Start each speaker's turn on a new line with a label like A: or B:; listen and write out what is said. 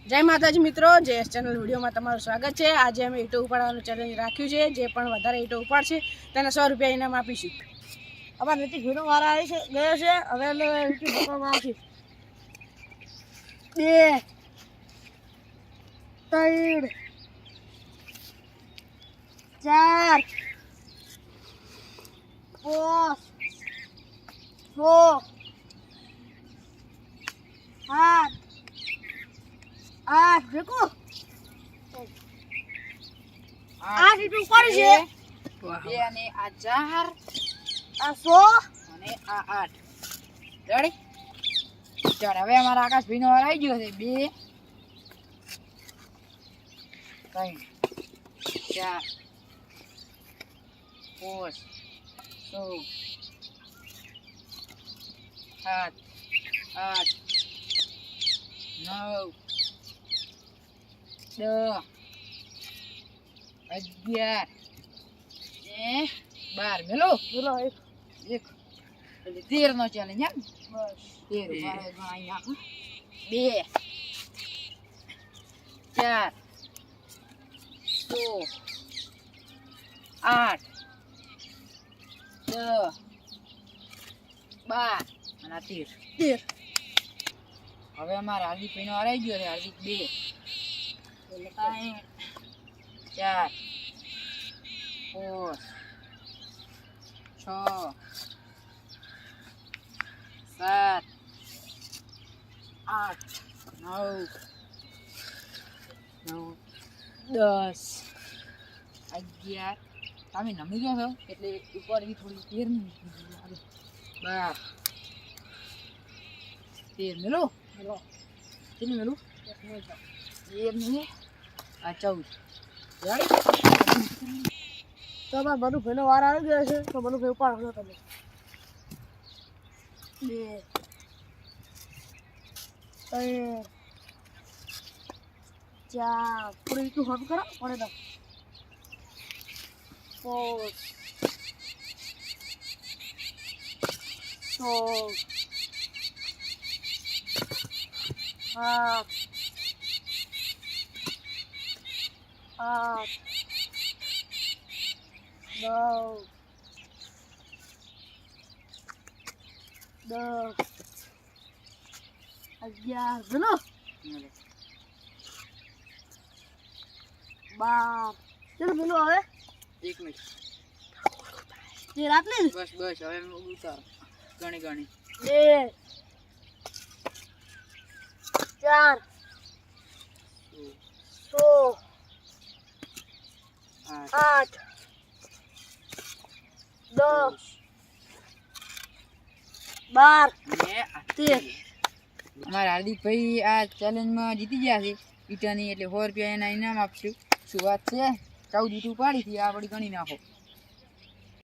A: જય માતાજી મિત્રો, જેએસ ચેનલ વિડીયોમાં તમારું સ્વાગત છે। આજે અમે ઈંટો ઉપાડવાનું ચેલેન્જ રાખ્યું છે। જે પણ વધારે ઈંટો ઉપાડશે તેને 100 રૂપિયા ઇનામ આપીશું। અમારા નથી ઘીનો વાળા આવી છે ગયો છે। હવે ઈંટો પકડવામાં આવશે 2 3 4 5 6 7 8 देखो 8 ઈંટો ઉપાડી છે।
B: 2 અને આ 4
A: આ 100
B: અને આ 8 રેડી। ચાલ હવે અમારા આકાશભાઈ નો વાર આવી ગયો છે। 2 3 4 5 6 7 8 9 10 11 ને 12 મેલો
A: બોલો
B: એક એટલે 13 નો ચેલેન્જ એમ
A: બસ
B: 13 મારે ગણાઈ નાખું 2 4 6 8 10 12 અને 13 હવે અમારા હાર્દિકભાઈ નો હરાઈ ગયો છે। હાર્દિક 2 3 4 5 6 7 8 9 10 11 તમે નમી ગયો છો એટલે ઉપર થોડી 13 12 13 મેલો
A: બોલો
B: કેટલી મેલું 1 મિનિટ આ 14
A: તો અમારા બધું ભાઈનો વાર આવી ગયો છે। તો બધું ભાઈ ઉપાડો તમે 2 3 4 પૂરી ઈંટો હમ કરો પડે તો 8 9 10 11 બોલો 12 ચલો બોલો હવે
B: 1 મિનિટ
A: તે રાત ને
B: બસ બસ હવે ઉતાર ગણી
A: 2 4 6 8 10 12
B: ને
A: 13
B: અમારા હાર્દિકભાઈ આ ચેલેન્જમાં જીતી ગયા છે ઈટાની એટલે 100 રૂપિયા એના ઇનામ આપશું। શું વાત છે 14 ઈંટો પાડી હતી આ વળી ગણી નાખો।